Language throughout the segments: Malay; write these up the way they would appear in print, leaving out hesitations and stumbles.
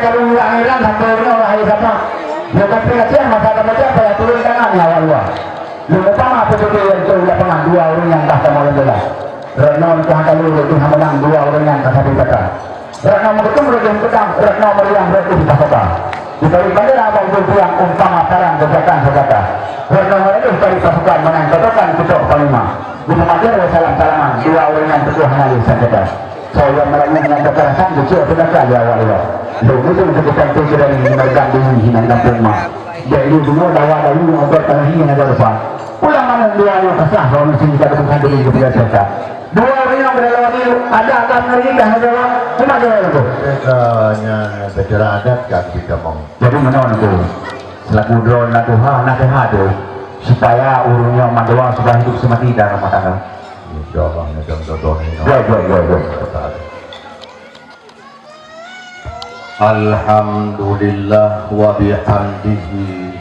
kalau ngilang sampai orang hari sama. Dia kata kasihan masa baca apa ya turun tangan ya Allah. Lupa apa tu yang tu lapangan dua orang yang dah sama orang jelas. Renon Tuhan kalau itu menang dua orang yang tak habis kata. Renon bertemu dengan pedang, renon meriang berarti kita kata. Diberi bandar apa itu yang umpama perang berkata kata. Renon itu dari pasukan menang katakan kita kelima. Bila mati ada salam-salaman dua orang yang teguh hari saja. Saya melakukan dengan kekerasan kecil benar ya Allah. Lalu itu ketika itu dari mereka dihinan dan rumah. Jadi dulu dawa dari obat tanah yang ada depan. Pulang mana dua yang kesah kalau mesti kita bukan dulu kepada kita. Dua orang yang berlawan itu ada akan lagi dah ada cuma dia itu. Hanya secara adat kan kita mau. Jadi mana itu? Selaku drone nak nak tu supaya urungnya mandua supaya hidup semati dalam rumah tangga. Insyaallah macam contoh ini. Ya. Alhamdulillah wa bihamdihi.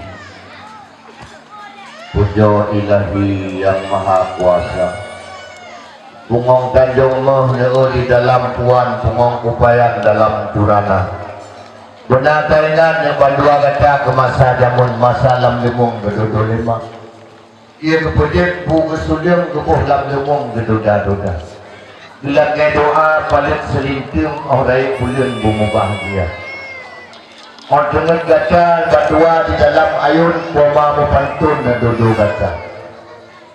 Puja ilahi yang maha kuasa. Pungong tanjung meh di dalam puan, pungong kupayan dalam jurana. Benar taingan yang bandua kata ke masa jamun masa lam limung gedudul lima. Ia kepejit bu kesudiam kepuh lam limung geduda-duda. Bila kaya doa paling selinting orang bulan bunga bahagia. Orang dengar kata berdua di dalam ayun boma mempantun dan duduk kata.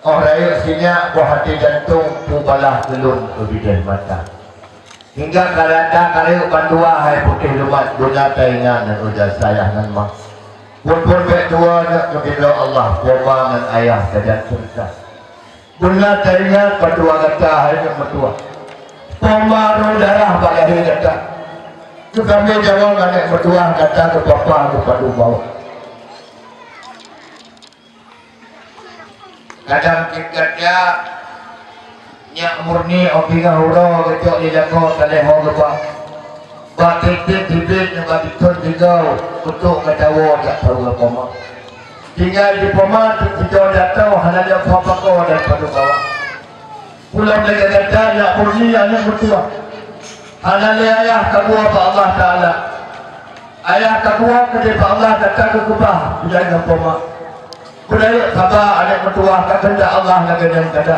Orang sinyak buah hati jantung pubalah gelun kebidan mata. Hingga karata karyu berdua hai putih lumat guna taingan dan udah sayangan mak. Pun berdua nak kebila Allah boma dengan ayah dan cerita. Guna taingan berdua kata hai nak berdua. Pemaru darah bagi kata. Kami jawab anak berdua kata ke bapa kepada bawah. Kadang kikatnya nyak murni opinga huro kecok di jago kaleho kepa. Batik-tik yang batik-tun juga untuk ketawa tak tahu apa. Tinggal di poma kita datang halanya papa kau dan pada bawah. Pulang lagi kata nak murni anak bertua. Halanya ayah kedua pak Allah Taala. Ayah kedua kepada Allah kata ke kubah jaga poma. Budaya sabar anak bertua kata Allah lagi dan kata.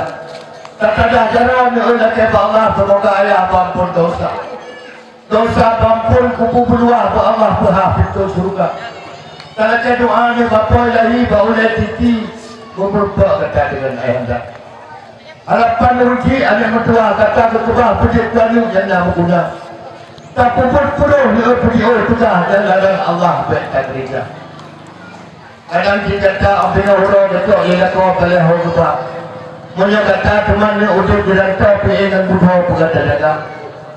Tak ada jalan oleh ke Allah semoga ayah ampun dosa. Dosa ampun kupu berluah pak Allah berhafid tu surga. Kalau ke doa ni bapa ilahi baulai titi berubah kata dengan ayah anda. Harapan rugi anak mertua kata berkebah pejit kayu jannah berguna. Tak pupur-puluh dia pergi oleh tukar dan ladang Allah baik tak gerija. Kadang dia kata apabila orang datuk dia kata boleh berkebah. Mereka kata teman dia udah dirantau pergi dengan buddha berkata dagang.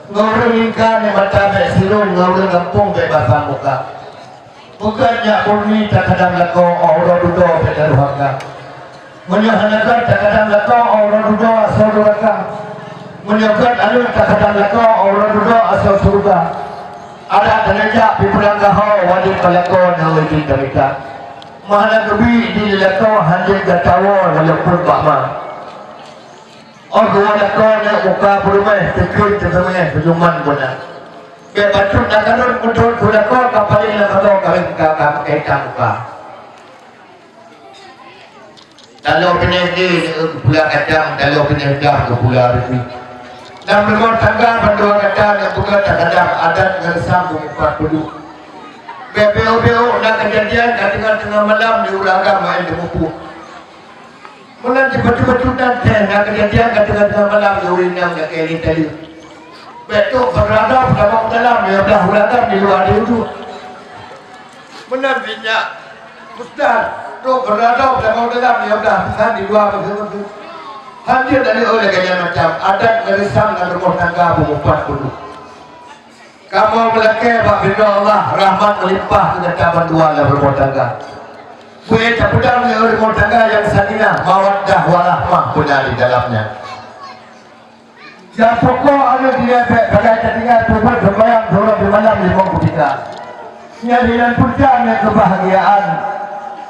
Ngorang ingkar ni mata baik sirun ngorang kampung baik basah muka. Bukannya murni tak kadang lakau orang duduk pada ruhaka. Menyahanakan tak-kadang lakau orang duduk asal duraka. Menyahanakan alun tak-kadang lakau orang duduk asal surga. Ada tenajak di pelanggahan wajib pelakon hawa di mereka. Mahala kebi di lakau hanya gatawa walaupun bakma. Orang lakau nak muka berumah tekun tersemai berjuman benar. Ke patut nak kanun muncul lakau kapalin lakau kawin kakak muka. Kalau penyedih ke Pulau Kadang, kalau penyedih ke Pulau Rumi. Dan berumah tangga berdua kata yang bukan tak-kadang adat ngersam bermuka dulu. BPO nak kejadian tengah malam di ulaga main di mupu. Mula betul-betul dan nak kejadian tengah malam di ulinang yang kaya tadi. Betul beradab dalam dalam dia belah ulaga di luar dia itu. Benar minyak Ustaz. Itu beradab dalam dia dah pesan di luar betul-betul. Hadir dari oleh gaya macam adat meresam dan berumah tangga berumpat dulu. Kamu melekat Pak Bina Allah rahmat melimpah ke ketaban dua dalam berumah tangga. Buat terpedang dengan berumah tangga yang sakinah, mawaddah warahmah punya di dalamnya. Yang pokok ada dia bagai ketinggal tubuh berbayang dorang bermalam di muka kita. Yang dengan puncaknya kebahagiaan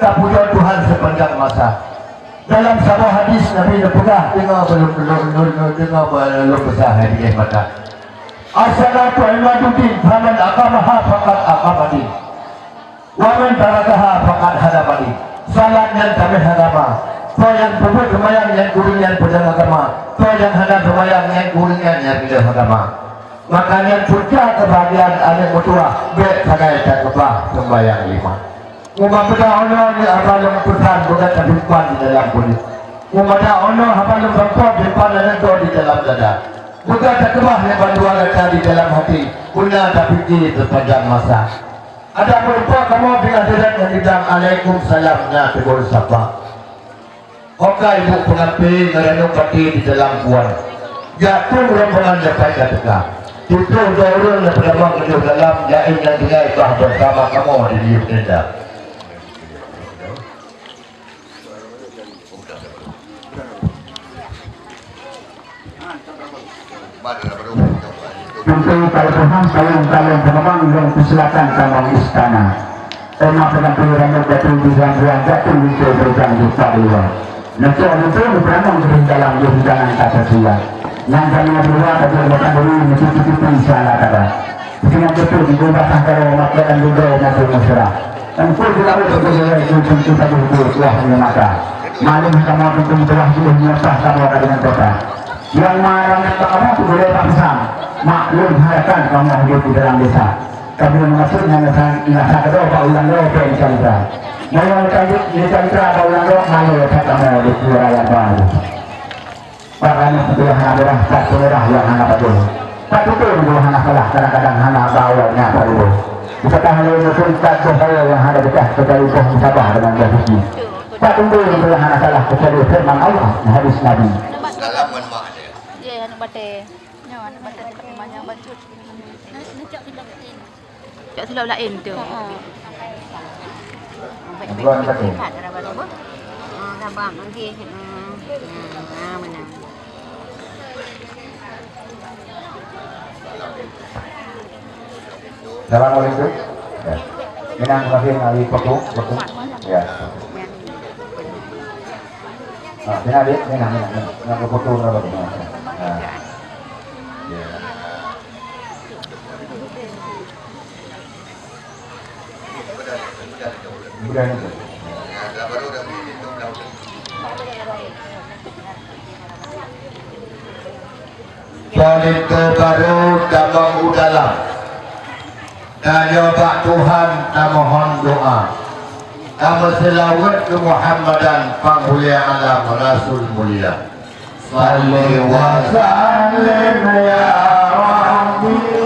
tak puja Tuhan sepanjang masa. Dalam sebuah hadis Nabi berpegang dengar belum besar hadiah mata. As-salatu imaduddin faman aqamaha faqad aqamadi wa man tarakaha faqad hadamadi. Salat yang kami hadama, to yang berbuat semayang yang kuringan pada agama, to yang hadam semayang yang kuringan yang tidak agama. Makanya puja kebahagiaan anak mutua bet sagai dan kebah sembayang 5. Umat pada Allah ni apalang pesan bukan kehidupan di dalam kulit. Umat Allah apalang bangkot di pandangan di dalam dada. Bukan kebah yang bandua di dalam hati. Guna tapi di sepanjang masa. Ada berupa kamu dengan tidak menghidang Waalaikumsalamnya tegur sapa. Oka ibu pengapi ngerenung pati di dalam puan. Jatuh rombongan dapat kata. Itu dorong yang berdamang ke dalam jaim yang tinggal bah bersama kamu di liuk tenda. Tentu kalau Tuhan kalian memang yang keselatan kamu istana. Emak dengan pilihannya jatuh di ruang jatuh di berikan di stadion. Nanti itu berang di dalam hidangan kata siang. Yang kami berdua bagi mereka dulu mencuci salah kata. Dengan betul di bawah kalau makan juga nanti mesra. Tentu juga itu tentu satu itu telah mata. Malam kamu tentu telah sudah menyerah kamu dengan kota. Yang marah kamu itu boleh pasang. Maklum harapan kamu hidup di dalam desa. Kami maksudnya nasa kedua Pak Ulang Lo Pen Chandra. Mau lanjut di Chandra Pak Ulang Lo malu kamu di wilayah baru. Makanya setelah adalah satu merah yang hana betul. Tak betul dulu hana salah kadang-kadang hana bawanya baru. Bisakah hal ini pun tak saya yang ada dekat sekali pun sabar dengan jasiki. Tak betul dulu hana salah kecuali firman Allah hadis Nabi. Dalam mana dia? Ya, anak bate. Nyawa anak bate tapi banyak baju. Cak sudah lain tu. Bukan betul. Abang nanti. Mana? Assalamualaikum. Ya. Minang makin ali pokok. Ya. Ah, minang pokok berapa? Nah. Ya. Bukan itu. Itu baru damang udalam. Dan nyoba Tuhan dan mohon doa. Nama selawat ke Muhammadan Panghulia alam Rasul mulia. Salli wa sallim ya Rabbi